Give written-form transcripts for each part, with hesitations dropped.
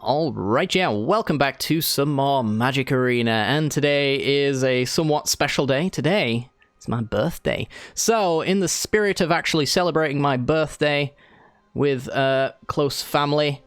Alright, yeah, welcome back to some more Magic Arena, and today is a somewhat special day. Today is my birthday. So, in the spirit of actually celebrating my birthday with close family,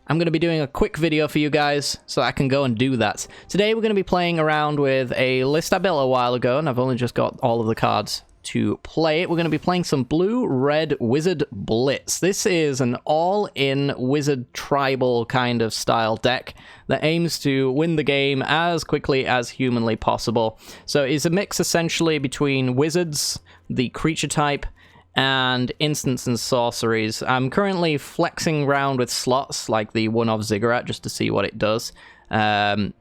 I'm going to be doing a quick video for you guys so I can go and do that. Today we're going to be playing around with a list I built a while ago, and I've only just got all of the cards to play it. We're going to be playing some blue-red wizard Blitz. This is an all-in wizard tribal kind of style deck that aims to win the game as quickly as humanly possible. So it's a mix essentially between wizards, the creature type, and instants and sorceries. I'm currently flexing around with slots like the one-off Ziggurat just to see what it does, and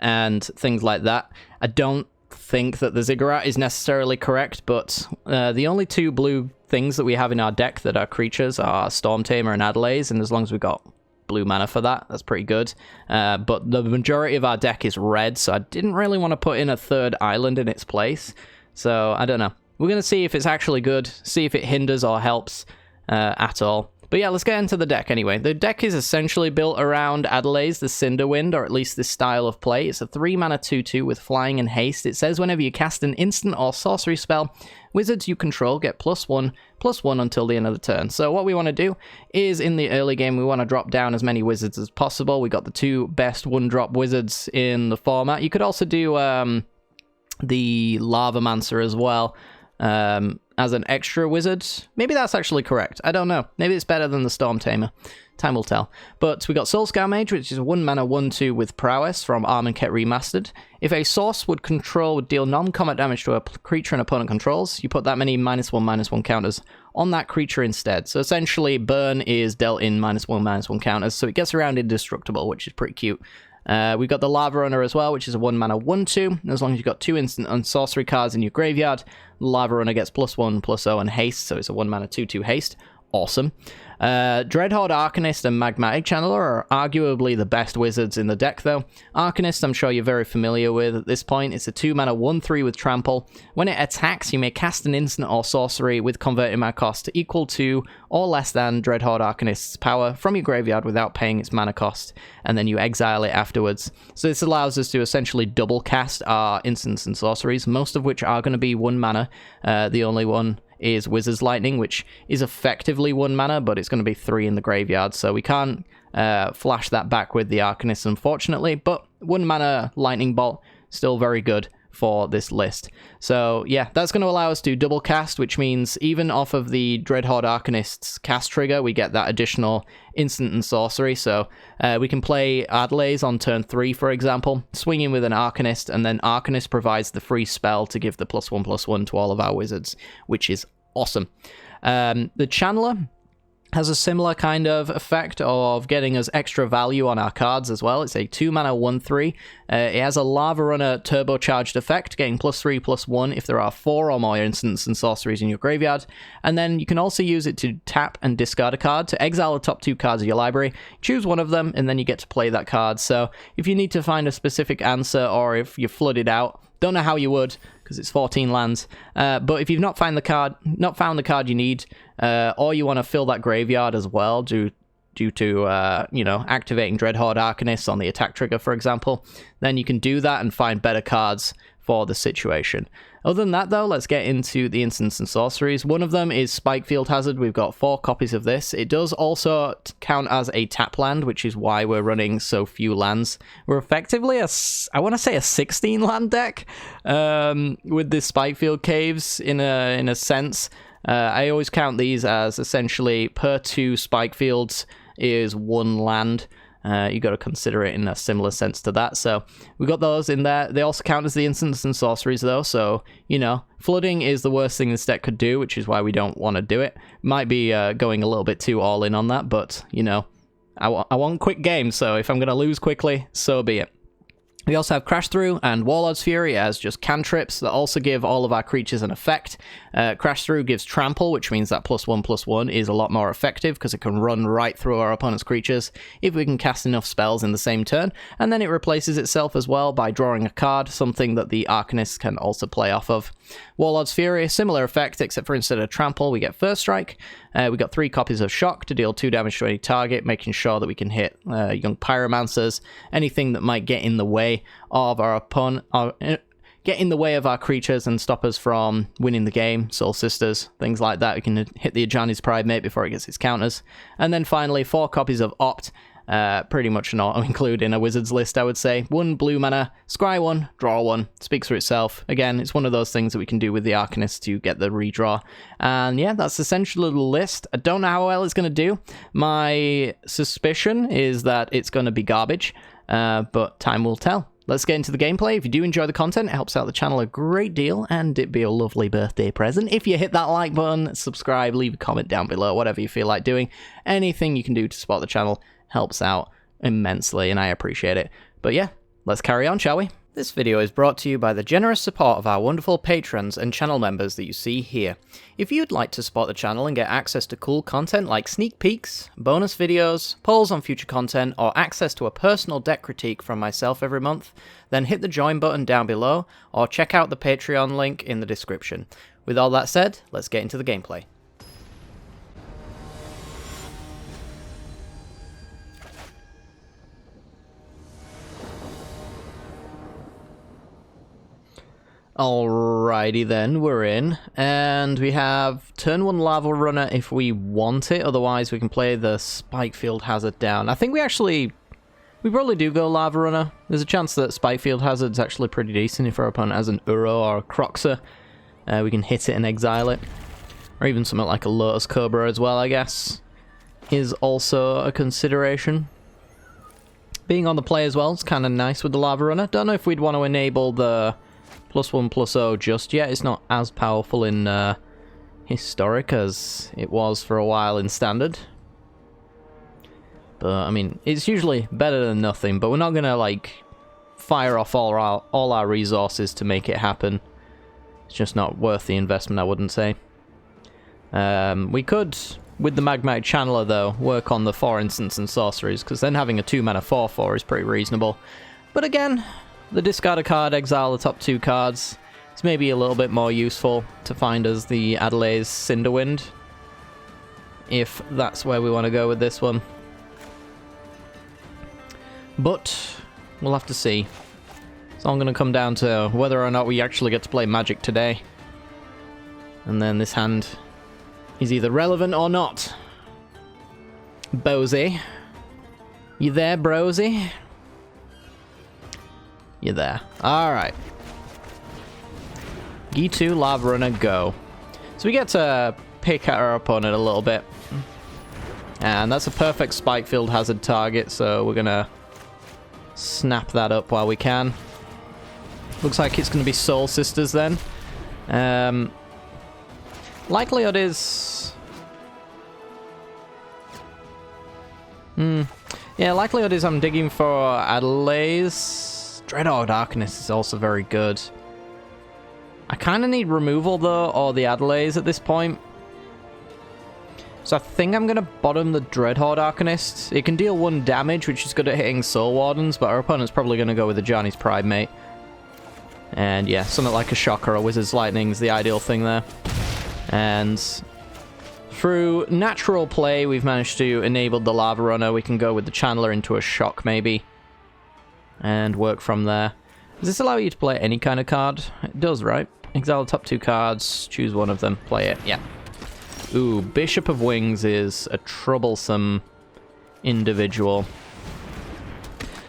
things like that. I don't think that the Ziggurat is necessarily correct, but the only two blue things that we have in our deck that are creatures are Storm Tamer and Adelaide, and as long as we got blue mana for that, that's pretty good. But the majority of our deck is red, so I didn't really want to put in a third island in its place. So I don't know. We're going to see if it's actually good, see if it hinders or helps at all. But yeah, let's get into the deck anyway. The deck is essentially built around Adelaide's, the Cinderwind, or at least this style of play. It's a 3-mana 2/2 with flying and haste. It says whenever you cast an instant or sorcery spell, wizards you control get +1/+1 until the end of the turn. So what we want to do is, in the early game, we want to drop down as many wizards as possible. We got the two best 1-drop wizards in the format. You could also do the Lavamancer as well. As an extra wizard. Maybe that's actually correct. I don't know. Maybe it's better than the Storm Tamer. Time will tell. But we got Soulscar Mage, which is a 1-mana 1/2 with Prowess from Armenket Remastered. If a source would deal non-combat damage to a creature an opponent controls, you put that many -1/-1 counters on that creature instead. So essentially, burn is dealt in -1/-1 counters, so it gets around indestructible, which is pretty cute. We've got the Lava Runner as well, which is a 1-mana 1/2. As long as you've got 2 instant and sorcery cards in your graveyard, the Lava Runner gets +1/+0 and haste, so it's a 1-mana 2/2 haste. Awesome. Dreadhorde Arcanist and Magmatic Channeler are arguably the best wizards in the deck, though. Arcanist, I'm sure you're very familiar with at this point. It's a 2-mana 1/3 with Trample. When it attacks, you may cast an instant or sorcery with converting mana cost equal to or less than Dreadhorde Arcanist's power from your graveyard without paying its mana cost, and then you exile it afterwards. So this allows us to essentially double cast our instants and sorceries, most of which are going to be 1 mana. The only one is Wizard's Lightning, which is effectively 1 mana, but it's going to be 3 in the graveyard, so we can't flash that back with the Arcanist, unfortunately, but 1 mana Lightning Bolt, still very good for this list. So yeah, that's going to allow us to double cast, which means even off of the Dreadhorde Arcanist's cast trigger, we get that additional instant and sorcery. So we can play Adelaide on turn 3, for example, swing in with an Arcanist, and then Arcanist provides the free spell to give the +1/+1 to all of our wizards, which is awesome. The Channeler has a similar kind of effect of getting us extra value on our cards as well. It's a 2-mana 1/3. It has a Lava Runner turbocharged effect, getting +3/+1 if there are 4 or more instants and sorceries in your graveyard. And then you can also use it to tap and discard a card to exile the top 2 cards of your library. Choose one of them, and then you get to play that card. So if you need to find a specific answer, or if you're flooded out, don't know how you would, because it's 14 lands. But if you've not found the card you need, or you want to fill that graveyard as well due to activating Dreadhorde Arcanist on the attack trigger, for example, then you can do that and find better cards for the situation. Other than that, though, let's get into the instants and sorceries. One of them is Spikefield Hazard. We've got 4 copies of this. It does also count as a tap land, which is why we're running so few lands. We're effectively I want to say a 16 land deck with the Spikefield Caves in a sense. I always count these as essentially per 2 Spikefields is 1 land. You got to consider it in a similar sense to that. So we got those in there. They also count as the instants and sorceries, though. So, flooding is the worst thing this deck could do, which is why we don't want to do it. Might be going a little bit too all in on that, but, I want quick games. So if I'm going to lose quickly, so be it. We also have Crash Through and Warlord's Fury as just cantrips that also give all of our creatures an effect. Crash Through gives Trample, which means that +1/+1 is a lot more effective because it can run right through our opponent's creatures if we can cast enough spells in the same turn, and then it replaces itself as well by drawing a card, something that the Arcanist can also play off of. Warlord's Fury, similar effect, except for instead of Trample, we get First Strike. We got 3 copies of Shock to deal 2 damage to any target, making sure that we can hit young pyromancers, anything that might get in the way of our opponent, get in the way of our creatures and stop us from winning the game, Soul Sisters, things like that. We can hit the Ajani's Pridemate before it gets its counters. And then finally, 4 copies of Opt, pretty much not included in a wizard's list, I would say. 1 blue mana, scry 1, draw 1, speaks for itself. Again, it's one of those things that we can do with the Arcanist to get the redraw. And yeah, that's essentially the list. I don't know how well it's going to do. My suspicion is that it's going to be garbage, but time will tell. Let's get into the gameplay. If you do enjoy the content, it helps out the channel a great deal, and it'd be a lovely birthday present if you hit that like button, subscribe, leave a comment down below, whatever you feel like doing. Anything you can do to support the channel helps out immensely, and I appreciate it. But yeah, let's carry on, shall we? This video is brought to you by the generous support of our wonderful patrons and channel members that you see here. If you'd like to support the channel and get access to cool content like sneak peeks, bonus videos, polls on future content, or access to a personal deck critique from myself every month, then hit the join button down below, or check out the Patreon link in the description. With all that said, let's get into the gameplay. Alrighty then, we're in, and we have turn 1 Lava Runner if we want it, otherwise we can play the Spikefield Hazard down. I think we probably do go Lava Runner. There's a chance that Spikefield Hazard's actually pretty decent if our opponent has an Uro or a Croxer. We can hit it and exile it, or even something like a Lotus Cobra as well, I guess, is also a consideration. Being on the play as well is kind of nice with the Lava Runner. Don't know if we'd want to enable the +1/+0 just yet. It's not as powerful in Historic as it was for a while in Standard. But, I mean, it's usually better than nothing, but we're not gonna, like, fire off all our resources to make it happen. It's just not worth the investment, I wouldn't say. We could, with the Magmatic Channeler, though, work on the 4 instants and sorceries, because then having a 2 mana 4/4 is pretty reasonable. But again, the discard a card, exile the top 2 cards. It's maybe a little bit more useful to find us the Adelaide's Cinderwind, if that's where we want to go with this one. But we'll have to see. It's all going to come down to whether or not we actually get to play Magic today. And then this hand is either relevant or not. Bozy. You there, Brosy? You're there. Alright. G2, Lava Runner, go. So we get to pick at our opponent a little bit. And that's a perfect Spikefield Hazard target, so we're gonna snap that up while we can. Looks like it's gonna be Soul Sisters then. Likelihood is... yeah, likelihood is I'm digging for Adelaide's. Dreadhorde Arcanist is also very good. I kind of need removal, though, or the Adelaide's at this point. So I think I'm going to bottom the Dreadhorde Arcanist. It can deal 1 damage, which is good at hitting Soul Wardens, but our opponent's probably going to go with the Ajani's Pridemate. And yeah, something like a Shock or a Wizard's Lightning is the ideal thing there. And through natural play, we've managed to enable the Lava Runner. We can go with the Channeler into a Shock, maybe, and work from there. Does this allow you to play any kind of card? It does, right? Exile the top 2 cards, choose one of them, play it. Yeah. Ooh, Bishop of Wings is a troublesome individual.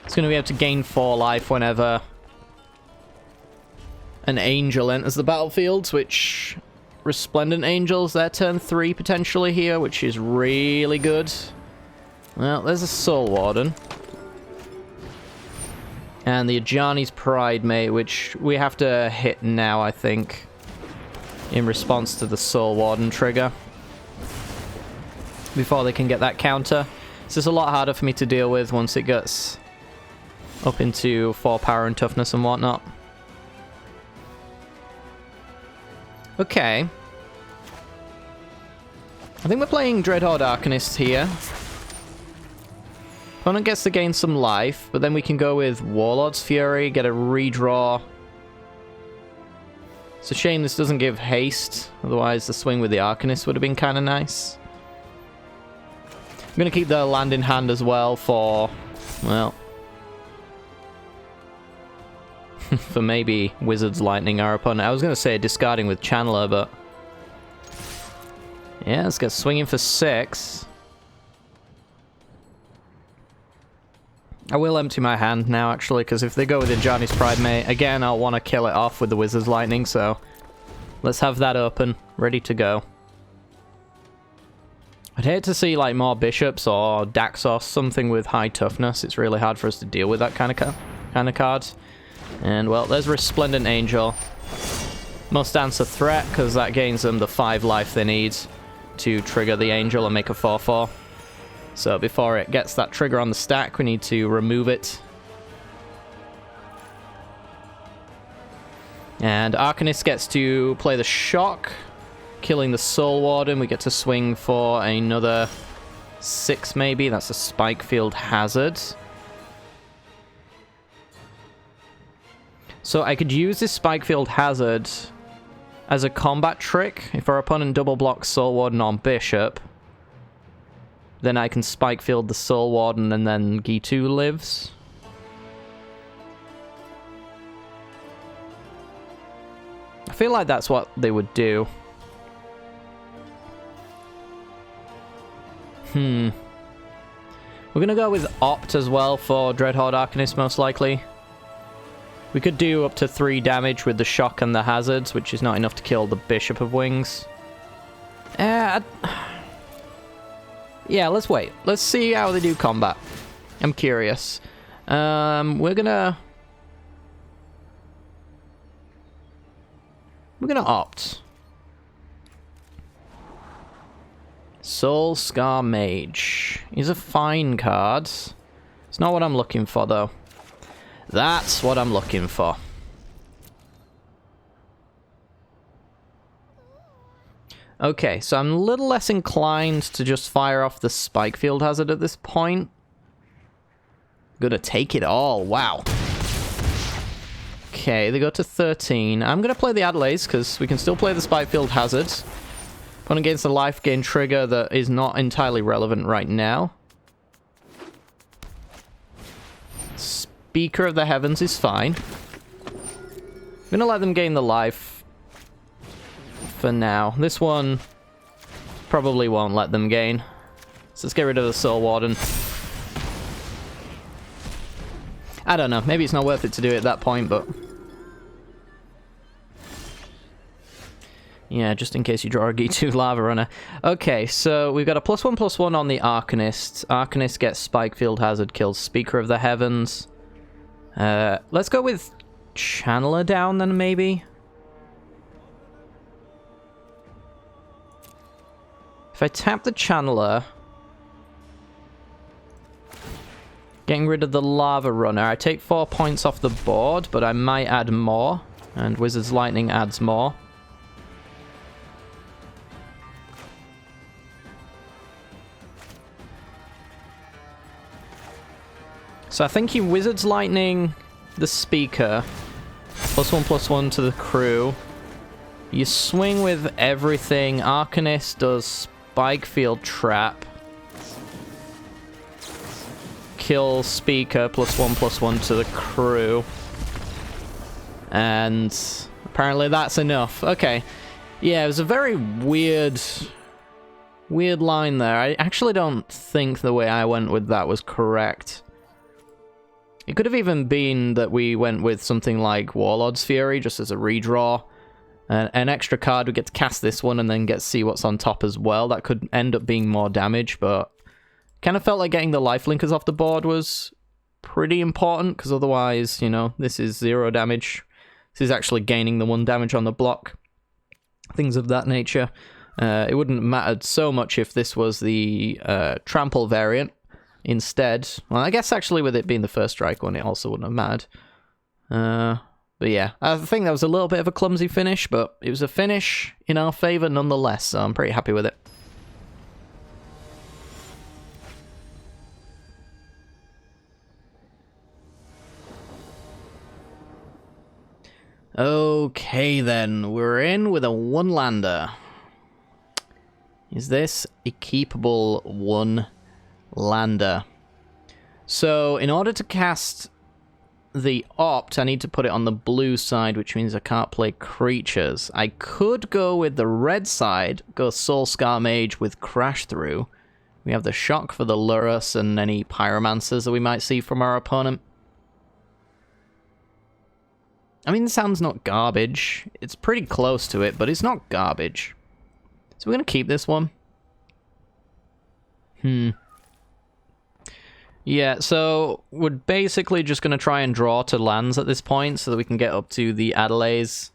It's going to be able to gain 4 life whenever an Angel enters the battlefield, which... Resplendent Angels, they're turn 3 potentially here, which is really good. Well, there's a Soul Warden. And the Ajani's Pridemate, which we have to hit now, I think, in response to the Soul Warden trigger, before they can get that counter. This is a lot harder for me to deal with once it gets up into 4 power and toughness and whatnot. Okay. I think we're playing Dreadhorde Arcanist here. Opponent gets to gain some life, but then we can go with Warlord's Fury, get a redraw. It's a shame this doesn't give haste, otherwise the swing with the Arcanist would have been kind of nice. I'm going to keep the land in hand as well for, well, for maybe Wizard's Lightning our opponent. I was going to say discarding with Channeler, but yeah, let's get swinging for 6. I will empty my hand now, actually, because if they go with Ajani's Pridemate, again, I'll want to kill it off with the Wizard's Lightning, so let's have that open, ready to go. I'd hate to see, like, more Bishops or Daxos, something with high toughness. It's really hard for us to deal with that kind of cards. And, well, there's Resplendent Angel. Must answer threat, because that gains them the 5 life they need to trigger the Angel and make a 4/4. So before it gets that trigger on the stack, we need to remove it. And Arcanist gets to play the Shock, killing the Soul Warden. We get to swing for another 6 maybe. That's a Spikefield Hazard. So I could use this Spikefield Hazard as a combat trick. If our opponent double blocks Soul Warden on Bishop, then I can Spikefield the Soul Warden and then G2 lives. I feel like that's what they would do. We're gonna go with Opt as well for Dreadhorde Arcanist, most likely. We could do up to 3 damage with the Shock and the Hazards, which is not enough to kill the Bishop of Wings. Yeah, let's wait. Let's see how they do combat. I'm curious. We're gonna Opt. Soul Scar Mage. He's a fine card. It's not what I'm looking for, though. That's what I'm looking for. Okay, so I'm a little less inclined to just fire off the Spikefield Hazard at this point. Gonna take it all. Wow. Okay, they go to 13. I'm gonna play the Adelays, because we can still play the Spikefield Hazard. Opponent against the life gain trigger that is not entirely relevant right now. Speaker of the Heavens is fine. I'm gonna let them gain the life for now. This one probably won't let them gain. So let's get rid of the Soul Warden. I don't know. Maybe it's not worth it to do it at that point, but yeah, just in case you draw a G2 Lava Runner. Okay, so we've got a +1/+1 on the Arcanist. Arcanist gets Spikefield Hazard, kills Speaker of the Heavens. Let's go with Channeler down then, maybe. If I tap the Channeler, getting rid of the Lava Runner, I take 4 points off the board, but I might add more, and Wizard's Lightning adds more. So I think he Wizard's Lightning the Speaker, +1/+1 to the crew. You swing with everything. Arcanist does Spikefield Trap. Kill Speaker, +1/+1 to the crew. And apparently that's enough. Okay. Yeah, it was a very weird line there. I actually don't think the way I went with that was correct. It could have even been that we went with something like Warlord's Fury, just as a redraw. An extra card, we get to cast this one and then get to see what's on top as well. That could end up being more damage, but kind of felt like getting the lifelinkers off the board was pretty important, because otherwise, you know, this is 0 damage. This is actually gaining the 1 damage on the block. Things of that nature. It wouldn't have mattered so much if this was the trample variant. Instead, well, I guess actually with it being the first strike one, it also wouldn't have mattered. But yeah, I think that was a little bit of a clumsy finish, but it was a finish in our favor nonetheless, so I'm pretty happy with it. Okay then, we're in with a 1-lander. Is this a keepable 1? Lander. So, in order to cast the Opt, I need to put it on the blue side, which means I can't play creatures. I could go with the red side, go Soulscar Mage with Crash Through. We have the Shock for the Lurrus and any Pyromancers that we might see from our opponent. I mean, the sound's not garbage. It's pretty close to it, but it's not garbage. So we're going to keep this one. Yeah, so we're basically just going to try and draw to lands at this point so that we can get up to the Adelays.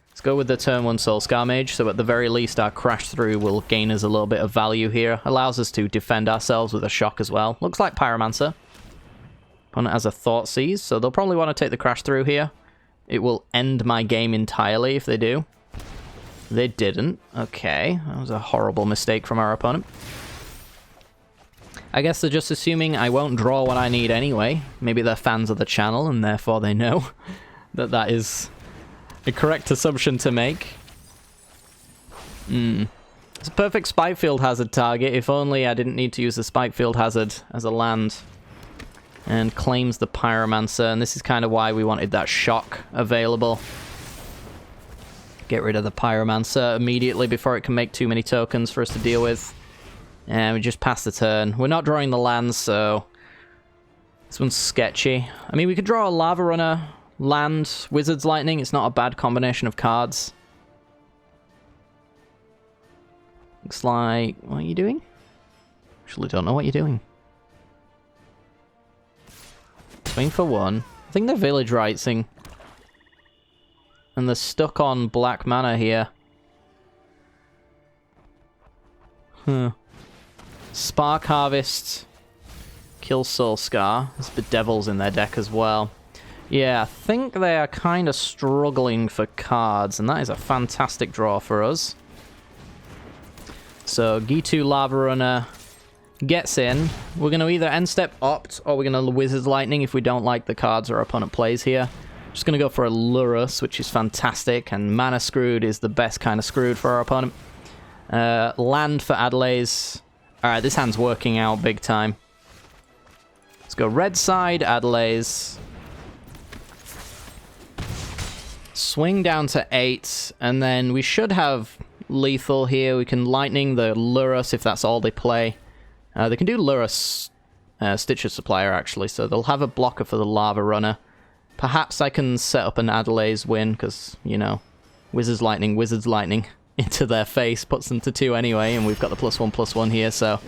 Let's go with the turn 1 Soulscar Mage, so at the very least our Crash Through will gain us a little bit of value here. Allows us to defend ourselves with a Shock as well. Looks like Pyromancer. Opponent has a Thought Seize, so they'll probably want to take the Crash Through here. It will end my game entirely if they do. They didn't. Okay, that was a horrible mistake from our opponent. I guess they're just assuming I won't draw what I need anyway. Maybe they're fans of the channel and therefore they know that that is a correct assumption to make. It's a perfect Spikefield Hazard target. If only I didn't need to use the Spikefield Hazard as a land. And claims the Pyromancer, and this is kind of why we wanted that Shock available. Get rid of the Pyromancer immediately before it can make too many tokens for us to deal with. And we just pass the turn. We're not drawing the lands, so this one's sketchy. I mean, we could draw a Lava Runner, land, Wizard's Lightning. It's not a bad combination of cards. Looks like... what are you doing? Actually don't know what you're doing. Swing for 1. I think they're Village Rightsing. And they're stuck on black mana here. Spark Harvest. Kill Soulscar. There's Bedevils in their deck as well. Yeah, I think they are kind of struggling for cards, and that is a fantastic draw for us. So, Gitu Lava Runner gets in. We're going to either end step Opt, or we're going to Wizard's Lightning if we don't like the cards our opponent plays here. Just going to go for a Lurrus, which is fantastic, and Mana Screwed is the best kind of screwed for our opponent. Land for Adelays. Alright, this hand's working out big time. Let's go red side, Adelays. Swing down to 8, and then we should have lethal here. We can Lightning the Lurrus if that's all they play. They can do Lurrus Stitcher Supplier, actually, so they'll have a blocker for the Lava Runner. Perhaps I can set up an Adelays win, because, you know, Wizard's Lightning into their face, puts them to 2 anyway, and we've got the +1/+1 here, so...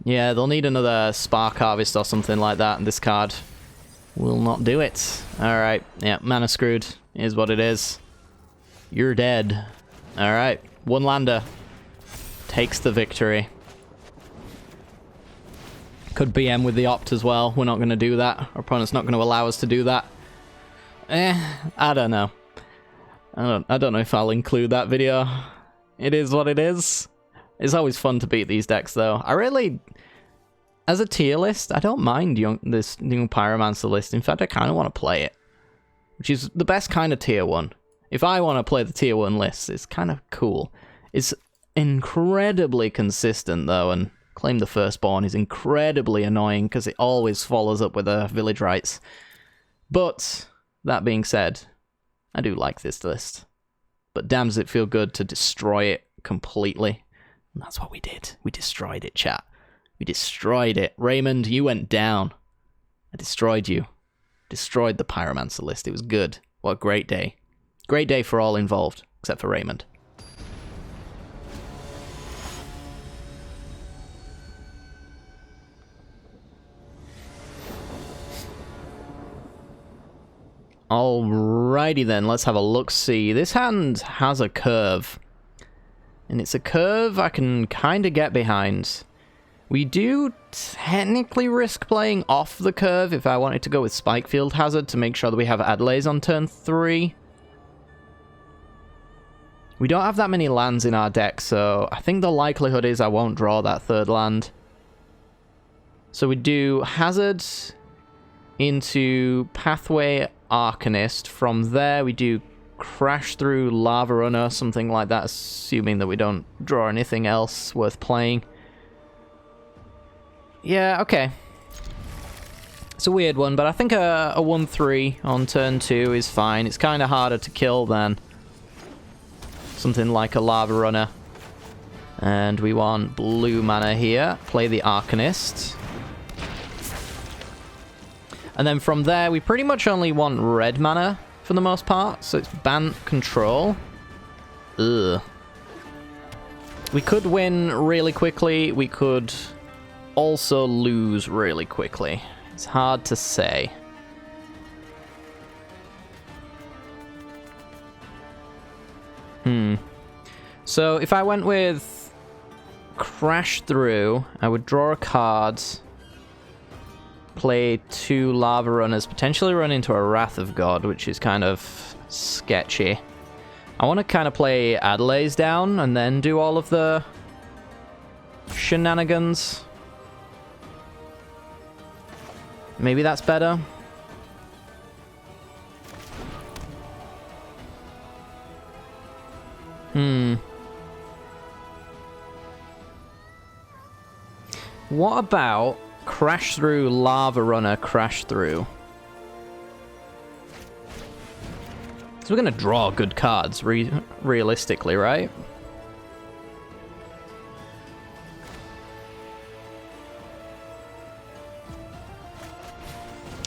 yeah, they'll need another Spark Harvest or something like that, and this card will not do it. Alright, yeah, Mana Screwed is what it is. You're dead. Alright, 1 lander takes the victory. Could BM with the Opt as well. We're not going to do that. Our opponent's not going to allow us to do that. I don't know. I don't know if I'll include that video. It is what it is. It's always fun to beat these decks, though. I really... as a tier list, I don't mind this new Pyromancer list. In fact, I kind of want to play it. Which is the best kind of tier 1. If I want to play the tier 1 list, it's kind of cool. It's incredibly consistent, though, and Claim the Firstborn is incredibly annoying because it always follows up with a Village Rites. But, that being said, I do like this list. But damn does it feel good to destroy it completely. And that's what we did. We destroyed it, chat. We destroyed it. Raymond, you went down. I destroyed you. Destroyed the Pyromancer list. It was good. What a great day. Great day for all involved, except for Raymond. Alrighty then, let's have a look-see. This hand has a curve. And it's a curve I can kind of get behind. We do technically risk playing off the curve if I wanted to go with Spikefield Hazard to make sure that we have Adelays on turn 3. We don't have that many lands in our deck, so I think the likelihood is I won't draw that 3rd land. So we do Hazard into Pathway Arcanist. From there we do Crash Through Lava Runner, something like that, assuming that we don't draw anything else worth playing. Yeah, okay. It's a weird one, but I think a 1-3 on turn 2 is fine. It's kind of harder to kill than something like a Lava Runner. And we want blue mana here. Play the Arcanist. And then from there, we pretty much only want red mana for the most part. So it's Bant Control. Ugh. We could win really quickly. We could also lose really quickly. It's hard to say. So if I went with Crash Through, I would draw a card, play 2 Lava Runners, potentially run into a Wrath of God, which is kind of sketchy. I want to kind of play Adelaide's down and then do all of the shenanigans. Maybe that's better. What about Crash Through, Lava Runner, Crash Through? So we're going to draw good cards, realistically, right?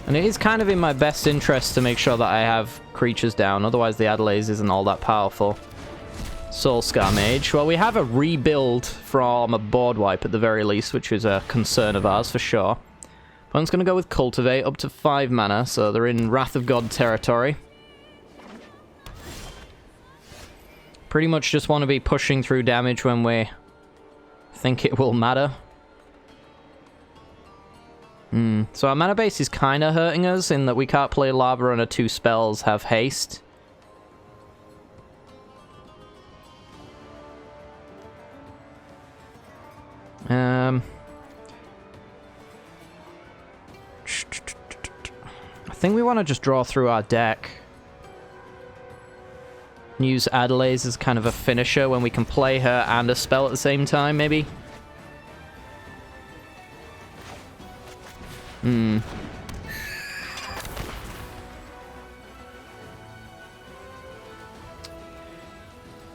And it is kind of in my best interest to make sure that I have creatures down, otherwise the Adelaide's isn't all that powerful. Soulscar Mage. Well, we have a rebuild from a board wipe at the very least, which is a concern of ours for sure. Opponent's going to go with Cultivate, up to 5 mana, so they're in Wrath of God territory. Pretty much just want to be pushing through damage when we think it will matter. So our mana base is kind of hurting us in that we can't play Lava Runner 2 spells, have haste. I think we want to just draw through our deck. Use Adelaide's as kind of a finisher when we can play her and a spell at the same time, maybe.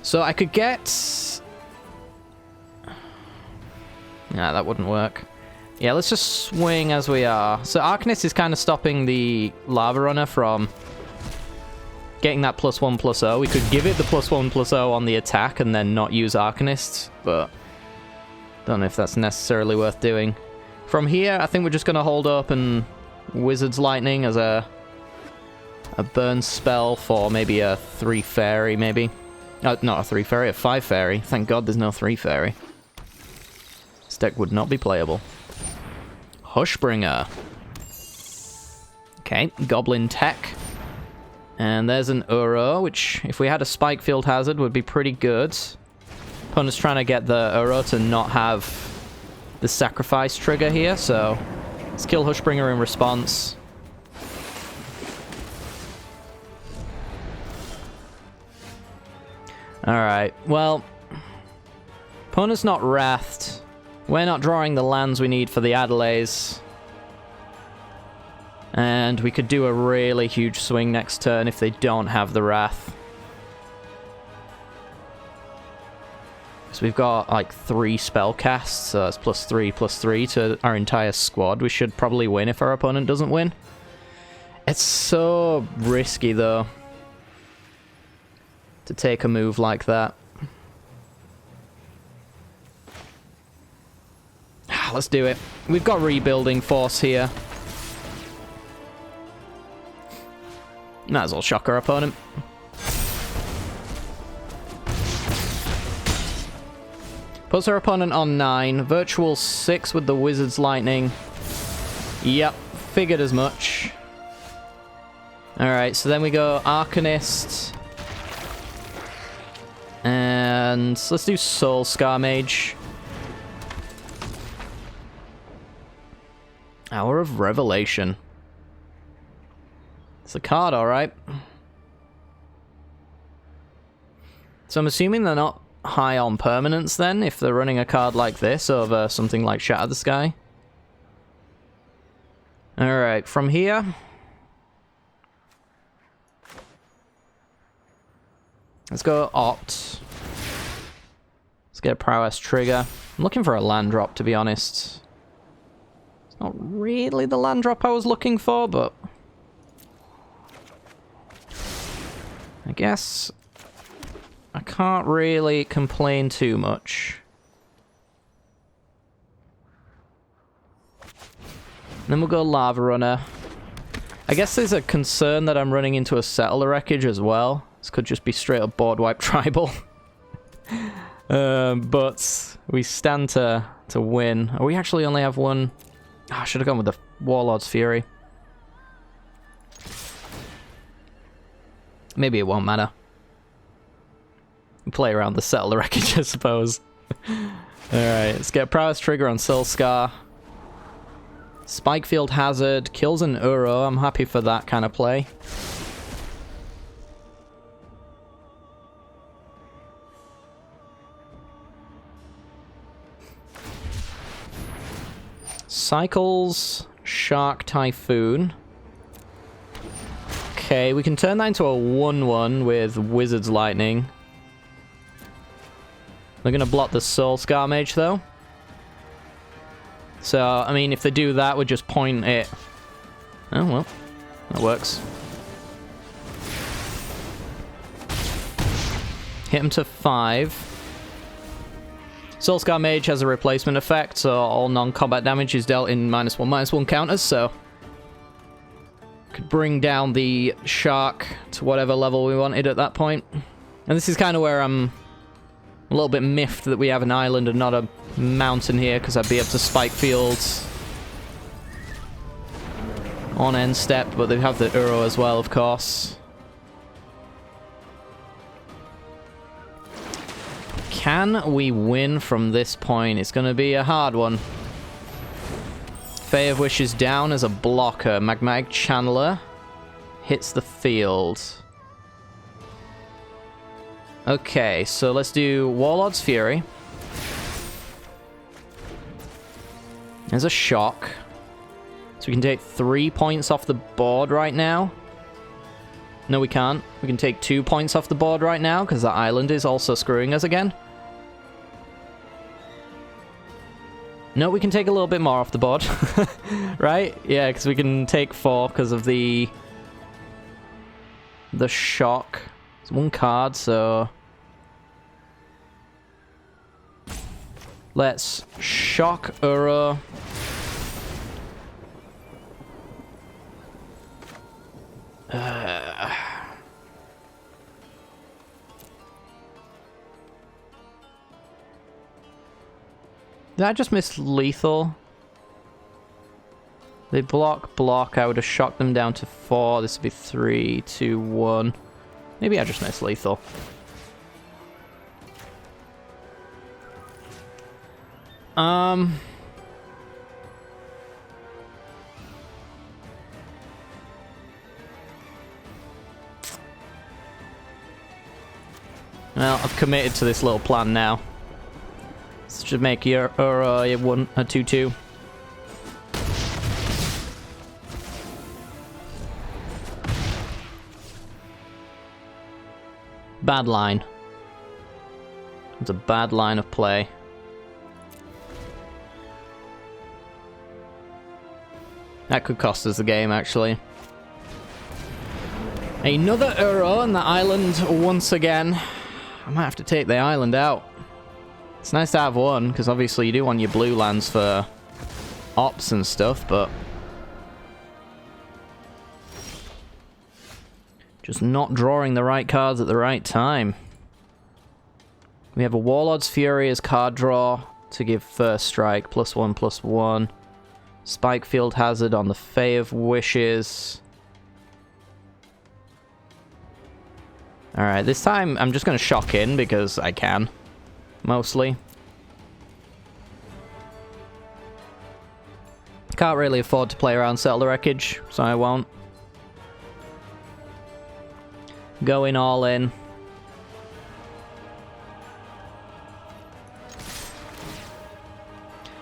So I could get... Nah, that wouldn't work. Yeah, let's just swing as we are. So Arcanist is kind of stopping the Lava Runner from getting that +1/+0. We could give it the +1/+0 on the attack and then not use Arcanist, but don't know if that's necessarily worth doing. From here, I think we're just going to hold up and Wizard's Lightning as a burn spell for maybe a 3 fairy, maybe. Not a 3 fairy, a 5 fairy. Thank God there's no 3 fairy. This deck would not be playable. Hushbringer. Okay, Goblin Tech. And there's an Uro, which, if we had a Spikefield Hazard, would be pretty good. Opponent's trying to get the Uro to not have the sacrifice trigger here, so let's kill Hushbringer in response. Alright, well, opponent's not wrathed. We're not drawing the lands we need for the Adelaide's. And we could do a really huge swing next turn if they don't have the Wrath. So we've got like 3 spell casts, so that's +3/+3 to our entire squad. We should probably win if our opponent doesn't win. It's so risky though to take a move like that. Let's do it. We've got rebuilding force here. Might as well shock our opponent. Puts our opponent on 9. Virtual 6 with the Wizard's Lightning. Yep, figured as much. Alright, so then we go Arcanist. And let's do Soulscar Mage. Hour of Revelation. It's a card, alright. So I'm assuming they're not high on permanence then, if they're running a card like this over something like Shatter the Sky. Alright, from here... let's go opt. Let's get a prowess trigger. I'm looking for a land drop, to be honest. It's not really the land drop I was looking for, but... I guess... I can't really complain too much. Then we'll go Lava Runner. I guess there's a concern that I'm running into a settler wreckage as well. This could just be straight up board wipe tribal. But we stand to win. Oh, we actually only have one. Oh, I should have gone with the Warlord's Fury. Maybe it won't matter. Play around the settler wreckage, I suppose. Alright, let's get a prowess trigger on Soul Scar. Spikefield Hazard kills an Uro. I'm happy for that kind of play. Cycles Shark Typhoon. Okay, we can turn that into a 1-1 with Wizard's Lightning. They're going to block the Soul Scar Mage, though. So, I mean, if they do that, we just point it. Oh, well. That works. Hit him to 5. Soul Scar Mage has a replacement effect, so all non-combat damage is dealt in -1/-1 counters, so... could bring down the Shark to whatever level we wanted at that point. And this is kind of where I'm... a little bit miffed that we have an island and not a mountain here, because I'd be able to spike fields on end step, but they have the Uro as well, of course. Can we win from this point? It's going to be a hard one. Fae of Wishes down as a blocker. Magmatic Channeler hits the field. Okay, so let's do Warlord's Fury. There's a shock. So we can take 3 points off the board right now. No, we can't. We can take 2 points off the board right now, because the island is also screwing us again. No, we can take a little bit more off the board. Right? Yeah, because we can take 4 because of the shock. It's 1 card, so... let's shock Uro. Did I just miss lethal? They block. I would have shocked them down to 4. This would be 3, 2, 1. Maybe I just missed lethal. Well, I've committed to this little plan now. This should make your a 2-2. Bad line. It's a bad line of play. That could cost us the game, actually. Another Uro on the island once again. I might have to take the island out. It's nice to have one, because obviously you do want your blue lands for ops and stuff, but... just not drawing the right cards at the right time. We have a Warlord's Fury as card draw to give first strike, +1/+1. Spikefield Hazard on the Fae of Wishes. Alright, this time I'm just going to shock in because I can. Mostly. Can't really afford to play around Settler Wreckage, so I won't. Going all in.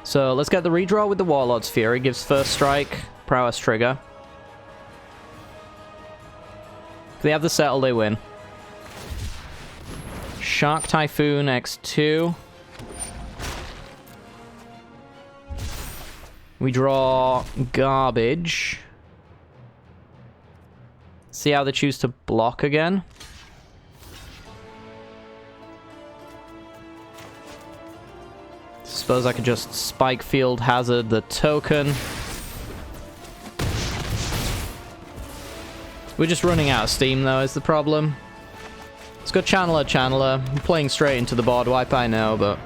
So let's get the redraw with the Warlord's Fury. Gives first strike. Prowess trigger. If they have the settle, they win. Shark Typhoon X2. We draw garbage. See how they choose to block again. Suppose I could just Spike Field Hazard the token. We're just running out of steam though, is the problem. Let's go Channeler. I'm playing straight into the board wipe, I know, but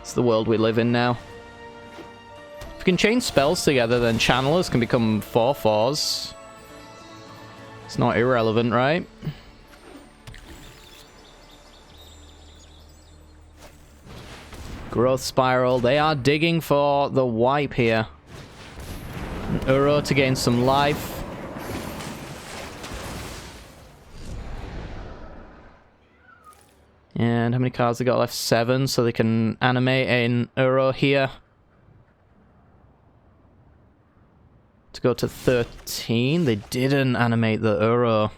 it's the world we live in now. If we can chain spells together, then Channelers can become 4/4s. It's not irrelevant, right? Growth Spiral. They are digging for the wipe here. An Uro to gain some life. And how many cards they got left? 7, so they can animate an Uro here. To go to 13. They didn't animate the Uro.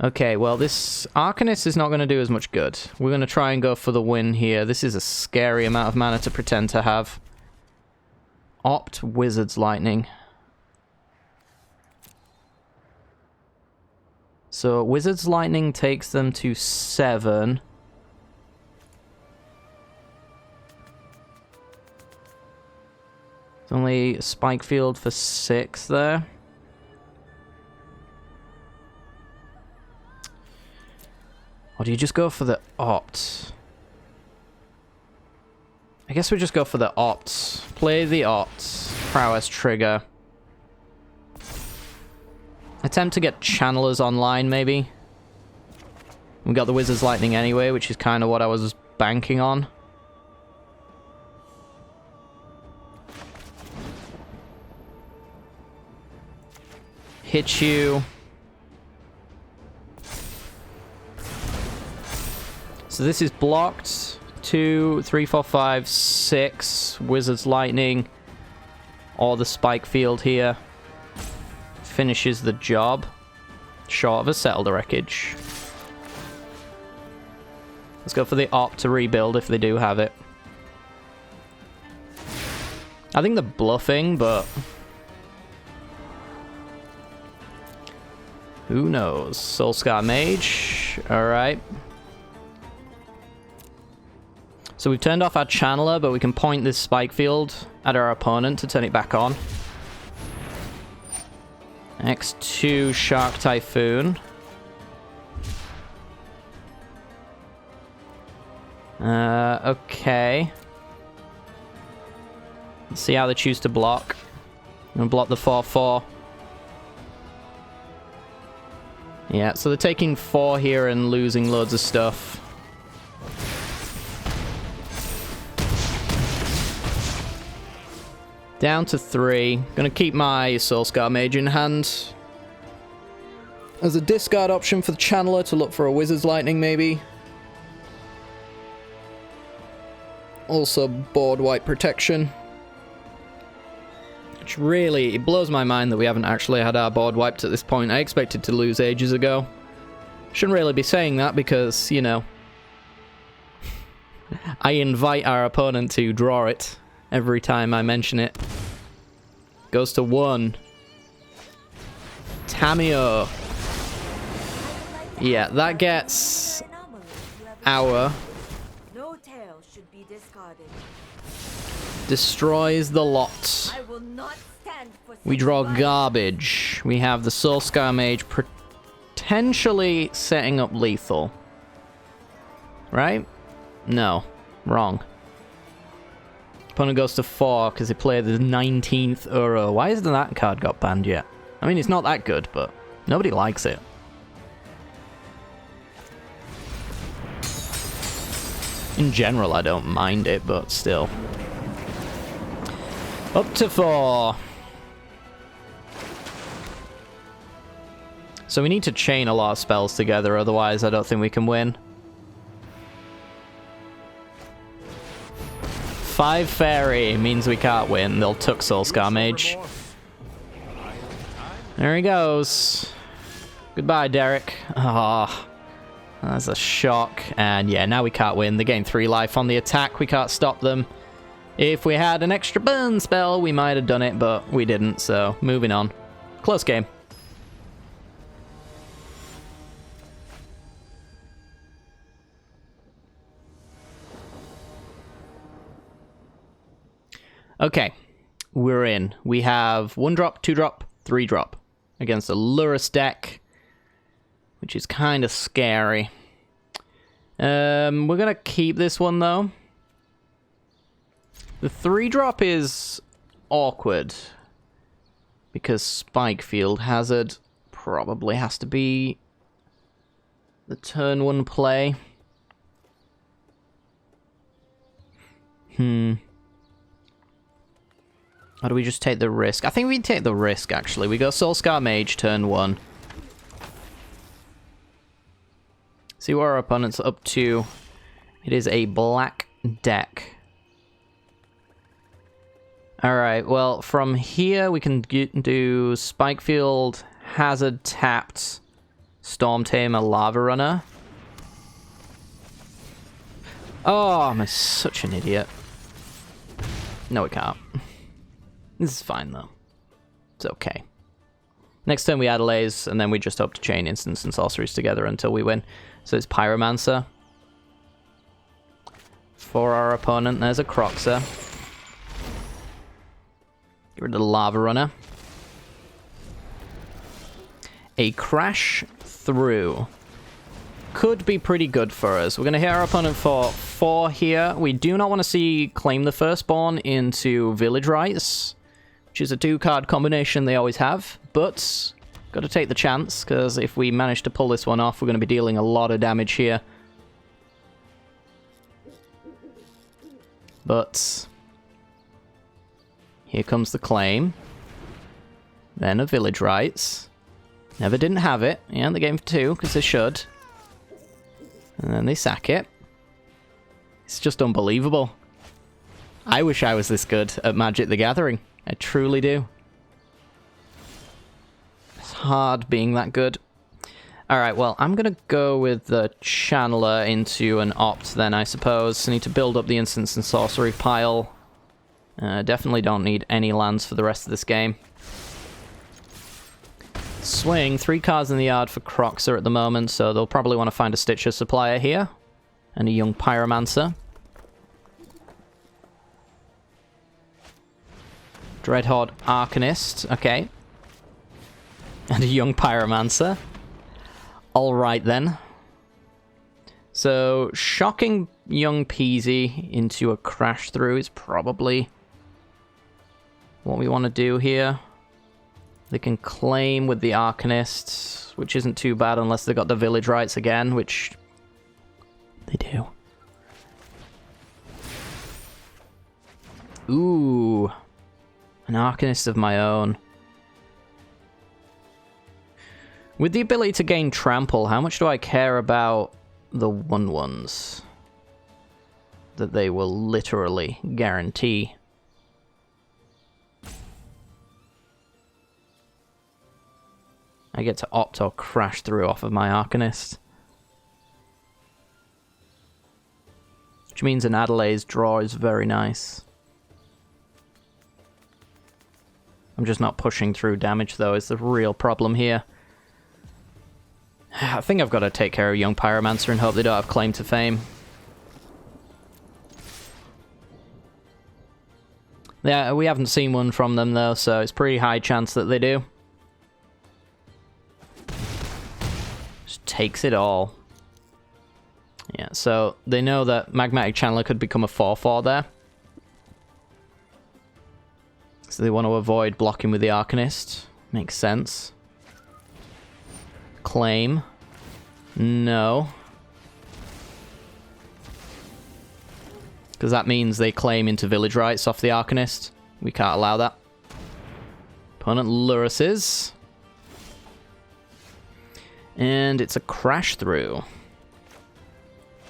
Okay, well, this Arcanist is not going to do as much good. We're going to try and go for the win here. This is a scary amount of mana to pretend to have. Opt Wizard's Lightning. So, Wizard's Lightning takes them to 7. It's only Spike Field for 6 there. Or do you just go for the Opt? I guess we just go for the Opt. Play the Opt. Prowess trigger. Attempt to get Channelers online, maybe. We got the Wizard's Lightning anyway, which is kind of what I was banking on. Hit you. So this is blocked. 2, 3, 4, 5, 6. Wizard's Lightning. Or the Spike Field here. Finishes the job. Short of a Settle the Wreckage. Let's go for the Opt to rebuild if they do have it. I think they're bluffing, but who knows? Soulscar Mage. Alright. So we've turned off our Channeler, but we can point this Spike Field at our opponent to turn it back on. X2 Shark Typhoon. Okay. Let's see how they choose to block. I'm gonna block the 4/4. Yeah, so they're taking 4 here and losing loads of stuff. Down to 3. Gonna keep my Soulscar Mage in hand. As a discard option for the Channeler to look for a Wizard's Lightning, maybe. Also board wipe protection. Which really, it blows my mind that we haven't actually had our board wiped at this point. I expected to lose ages ago. Shouldn't really be saying that because, you know, I invite our opponent to draw it every time I mention it. Goes to 1. Tamio. Yeah, that gets our. No tail should be discarded. Destroys the lot. I will not stand for We draw garbage. We have the Soulscar Mage potentially setting up lethal. Right? No. Wrong. Opponent goes to 4 because he played the 19th Uro. Why hasn't that card got banned yet? I mean, it's not that good, but nobody likes it. In general, I don't mind it, but still. Up to 4. So we need to chain a lot of spells together, otherwise I don't think we can win. 5 fairy means we can't win. They'll tuck Soulscar Mage. There he goes. Goodbye, Derek. Ah, that's a shock. And yeah, now we can't win. They gain 3 life on the attack. We can't stop them. If we had an extra burn spell, we might have done it, but we didn't. So moving on. Close game. Okay, we're in. We have 1 drop, 2 drop, 3 drop against a Lurrus deck, which is kind of scary. We're gonna keep this one though. The 3 drop is awkward because Spikefield Hazard probably has to be the turn 1 play. Or do we just take the risk? I think we take the risk, actually. We go Soulscar Mage, turn 1. See what our opponent's up to. It is a black deck. Alright, well, from here we can do Spikefield, Hazard tapped, Storm Tamer, Lava Runner. Oh, I'm such an idiot. No, we can't. This is fine, though. It's okay. Next turn we Adelays, and then we just hope to chain instants and sorceries together until we win. So it's Pyromancer. For our opponent, there's a Croxer. Get rid of the Lava Runner. A Crash Through. Could be pretty good for us. We're going to hit our opponent for 4 here. We do not want to see Claim the Firstborn into Village Rites, which is a 2-card combination they always have, but got to take the chance, because if we manage to pull this one off, we're going to be dealing a lot of damage here. But here comes the Claim. Then a Village Rites. Never didn't have it. Yeah, they game for 2, because they should. And then they sack it. It's just unbelievable. I wish I was this good at Magic the Gathering. I truly do. It's hard being that good. Alright, well, I'm going to go with the Channeler into an Opt then, I suppose. I need to build up the instants and sorcery pile. Definitely don't need any lands for the rest of this game. Swing, 3 cards in the yard for Croxer at the moment, so they'll probably want to find a Stitcher Supplier here. And a young Pyromancer. Dreadhorde Arcanist, okay. And a young Pyromancer. Alright then. So, shocking young Peasy into a Crash Through is probably what we want to do here. They can claim with the Arcanist, which isn't too bad unless they've got the Village Rites again, which they do. Ooh. An Arcanist of my own. With the ability to gain Trample, how much do I care about the 1/1s? That they will literally guarantee. I get to Opt or Crash Through off of my Arcanist. Which means an Adelaide's draw is very nice. I'm just not pushing through damage, though, is the real problem here. I think I've got to take care of young Pyromancer and hope they don't have claim to fame. Yeah, we haven't seen one from them, though, so it's pretty high chance that they do. Just takes it all. Yeah, so they know that Magmatic Channeler could become a 4/4 there. So they want to avoid blocking with the Arcanist. Makes sense. Claim. No. Because that means they claim into Village Rites off the Arcanist. We can't allow that. Opponent Lurruses. And it's a Crash Through.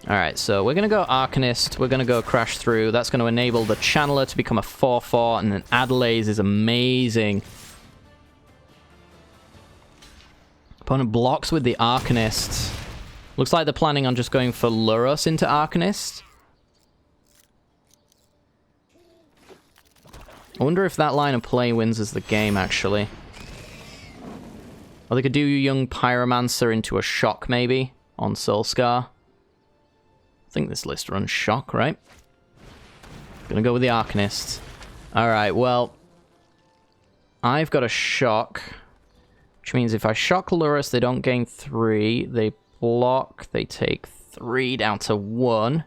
Alright, so we're going to go Arcanist, we're going to go Crash Through. That's going to enable the Channeler to become a 4-4, and then Adelaide is amazing. Opponent blocks with the Arcanist. Looks like they're planning on just going for Luros into Arcanist. I wonder if that line of play wins us the game, actually. Or they could do Young Pyromancer into a Shock, maybe, on Soulscar. I think this list runs Shock, right? Gonna go with the Arcanist. Alright, well, I've got a Shock, which means if I Shock Luros, they don't gain 3. They block, they take 3 down to 1.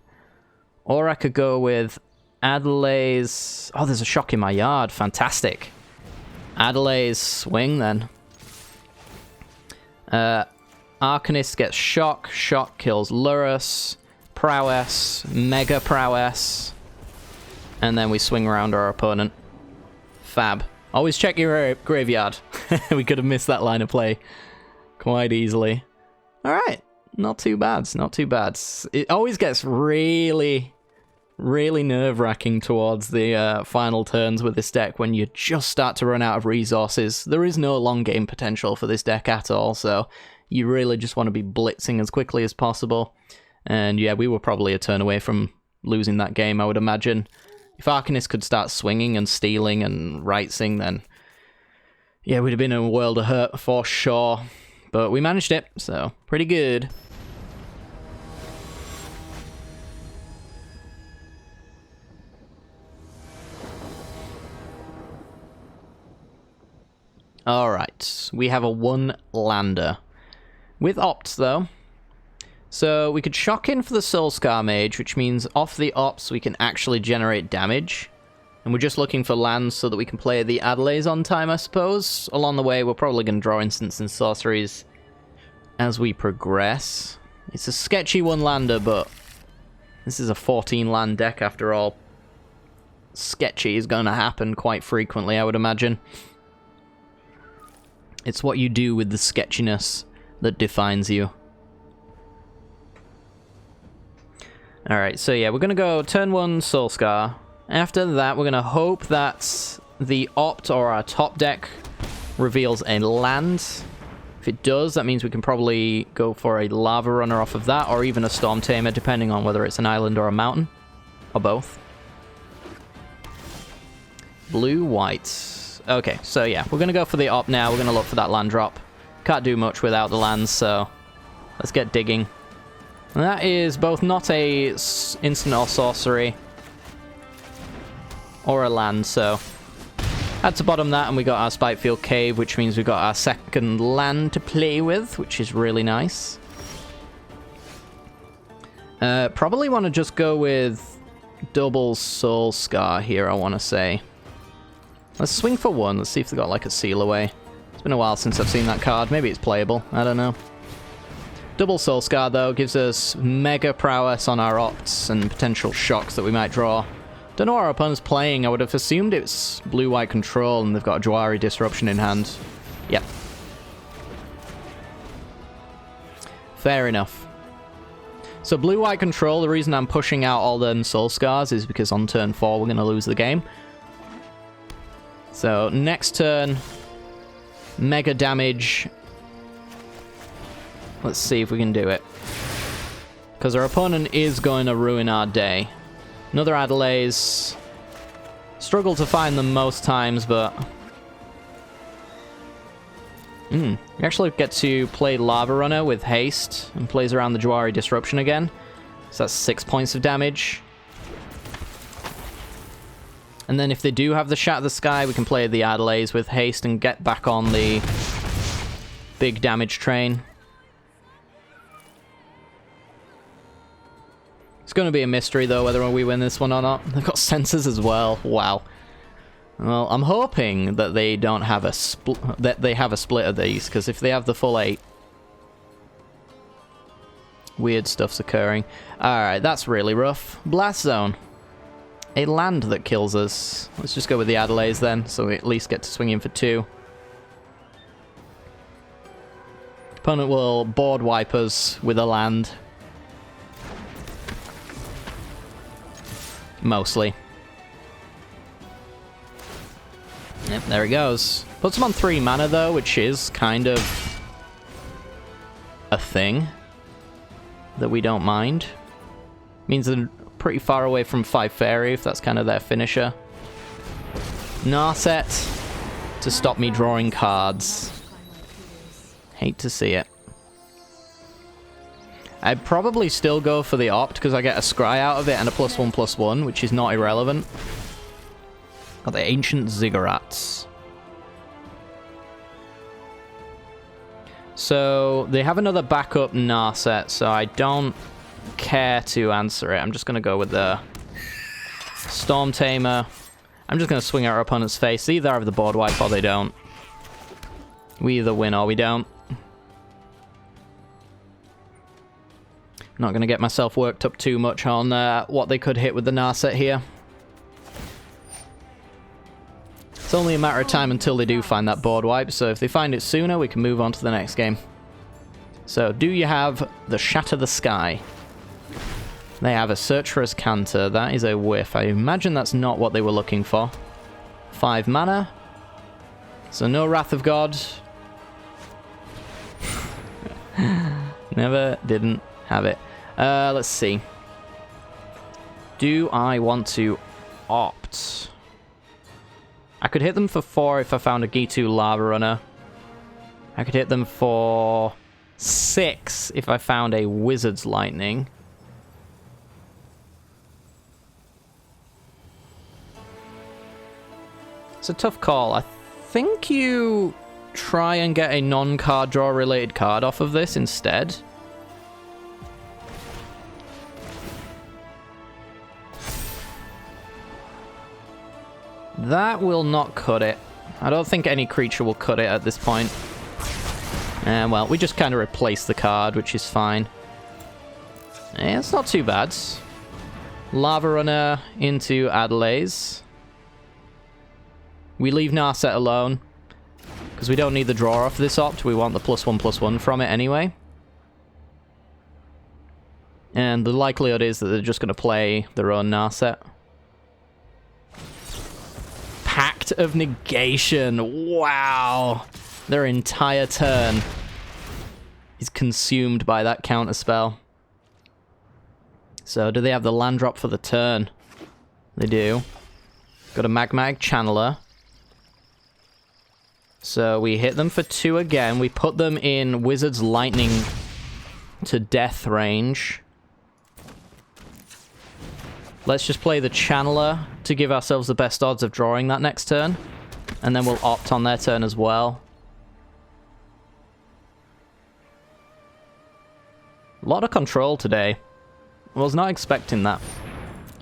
Or I could go with Adelaide's... Oh, there's a Shock in my yard. Fantastic. Adelaide's Swing, then. Arcanist gets Shock. Shock kills Luros. Prowess. Mega Prowess. And then we swing around our opponent. Fab. Always check your graveyard. We could have missed that line of play quite easily. Alright. Not too bad. Not too bad. It always gets really nerve-wracking towards the final turns with this deck when you just start to run out of resources. There is no long game potential for this deck at all, so you really just want to be blitzing as quickly as possible. And yeah, we were probably a turn away from losing that game, I would imagine. If Arcanist could start swinging and stealing and rightsing, then yeah, we'd have been in a world of hurt for sure. But we managed it, so pretty good. Alright, we have a 1-lander. With Opt, though. So we could Shock in for the Soulscar Mage, which means off the Ops we can actually generate damage. And we're just looking for lands so that we can play the Adelaides on time, I suppose. Along the way, we're probably going to draw instants and sorceries as we progress. It's a sketchy 1-lander, but this is a 14-land deck after all. Sketchy is going to happen quite frequently, I would imagine. It's what you do with the sketchiness that defines you. Alright, so yeah, we're going to go turn 1 Soulscar. After that, we're going to hope that the Opt or our top deck reveals a land. If it does, that means we can probably go for a Lava Runner off of that, or even a Storm Tamer, depending on whether it's an island or a mountain. Or both. Blue-white. Okay, so yeah, we're going to go for the Opt now. We're going to look for that land drop. Can't do much without the lands, so let's get digging. And that is both not a instant or sorcery or a land, so had to bottom that, and we got our Spitefield Cave, which means we've got our second land to play with, which is really nice. Probably want to just go with double Soulscar here, I want to say. Let's swing for 1. Let's see if they've got like a Seal Away. It's been a while since I've seen that card. Maybe it's playable. I don't know. Double Soulscar, though, gives us Mega Prowess on our Opts and potential shocks that we might draw. Don't know what our opponent's playing. I would have assumed it's Blue-White Control and they've got a Jwari Disruption in hand. Yep. Fair enough. So Blue-White Control, the reason I'm pushing out all them Soulscars is because on turn 4 we're going to lose the game. So next turn, mega damage. Let's see if we can do it. Because our opponent is going to ruin our day. Another Adelaide's. Struggle to find them most times, but... You actually get to play Lava Runner with haste and plays around the Jwari Disruption again. So that's 6 points of damage. And then if they do have the Shatter the Sky, we can play the Adelaides with haste and get back on the big damage train. It's going to be a mystery, though, whether we win this one or not. They've got sensors as well. Wow. Well, I'm hoping that they don't have a split of these, because if they have the full 8, weird stuff's occurring. Alright, that's really rough. Blast Zone. A land that kills us. Let's just go with the Adelaides then, so we at least get to swing in for 2. Opponent will board wipe us with a land. mostly. Yep, there he goes. Puts him on 3 mana, though, which is kind of a thing that we don't mind. Means they're pretty far away from 5 Fairy, if that's kind of their finisher. Narset to stop me drawing cards. Hate to see it. I'd probably still go for the opt, because I get a scry out of it and a +1/+1, which is not irrelevant. Got the Ancient Ziggurats. So, they have another backup Narset, so I don't care to answer it. I'm just going to go with the Storm Tamer. I'm just going to swing at our opponent's face. They either have the board wipe or they don't. We either win or we don't. Not going to get myself worked up too much on what they could hit with the Narset here. It's only a matter of time until they do find that board wipe, so if they find it sooner, we can move on to the next game. So, do you have the Shatter the Sky? They have a Searcherous Canter. That is a whiff. I imagine that's not what they were looking for. 5 mana. So, no Wrath of God. Never, didn't have it. Let's see. Do I want to opt? I could hit them for 4 if I found a G2 Lava Runner. I could hit them for 6 if I found a Wizard's Lightning. It's a tough call. I think you try and get a non-card draw related card off of this instead. That will not cut it. I don't think any creature will cut it at this point. And well, we just kind of replace the card, which is fine. Yeah, it's not too bad. Lava Runner into Adelaide's. We leave Narset alone, because we don't need the draw off this opt. We want the +1/+1 from it anyway. And the likelihood is that they're just going to play their own Narset. Pact of Negation. Wow. Their entire turn is consumed by that counterspell. So, do they have the land drop for the turn? They do. Got a Magmatic Channeler. So, we hit them for 2 again. We put them in Wizard's Lightning to death range. Let's just play the Channeler to give ourselves the best odds of drawing that next turn. And then we'll opt on their turn as well. A lot of control today. I was not expecting that.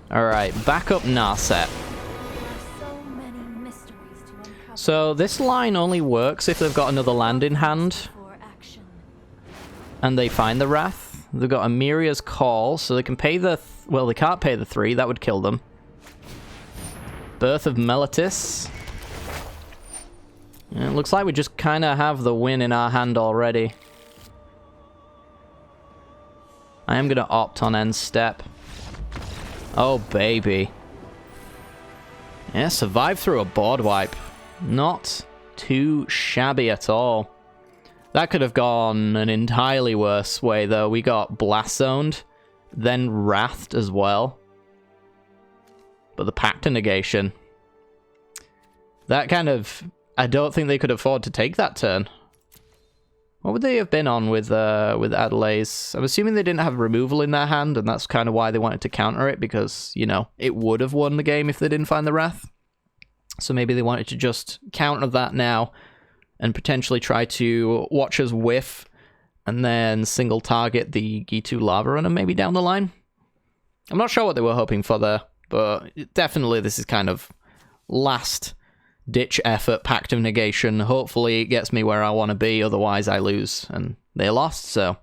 Alright, back up Narset. So this line only works if they've got another land in hand. And they find the Wrath. They've got Amiria's Call, so they can pay the... well, they can't pay the 3, that would kill them. Birth of Meletis. Yeah, it looks like we just kind of have the win in our hand already. I am going to opt on end step. Oh, baby. Yeah, survive through a board wipe. Not too shabby at all. That could have gone an entirely worse way, though. We got blast zoned, then wrathed as well. But the Pact of Negation. That kind of... I don't think they could afford to take that turn. What would they have been on with Adelaide's? I'm assuming they didn't have removal in their hand, and that's kind of why they wanted to counter it, because, you know, it would have won the game if they didn't find the Wrath. So maybe they wanted to just counter that now, and potentially try to watch us whiff, and then single target the G2 Lava Runner maybe down the line. I'm not sure what they were hoping for there, but definitely this is kind of last ditch effort, Pact of Negation. Hopefully it gets me where I want to be, otherwise I lose, and they lost, so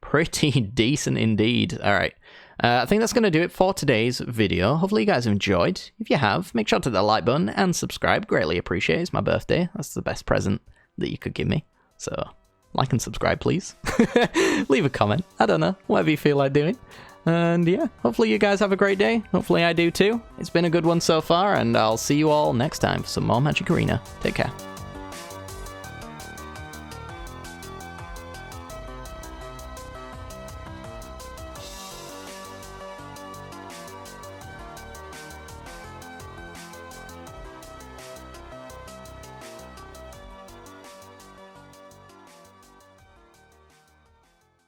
pretty decent indeed. Alright, I think that's going to do it for today's video. Hopefully you guys have enjoyed. If you have, make sure to hit the like button and subscribe. Greatly appreciate it. It's my birthday. That's the best present that you could give me. So, like and subscribe, please. Leave a comment. I don't know. Whatever you feel like doing. And yeah, hopefully you guys have a great day. Hopefully I do too. It's been a good one so far, and I'll see you all next time for some more Magic Arena. Take care.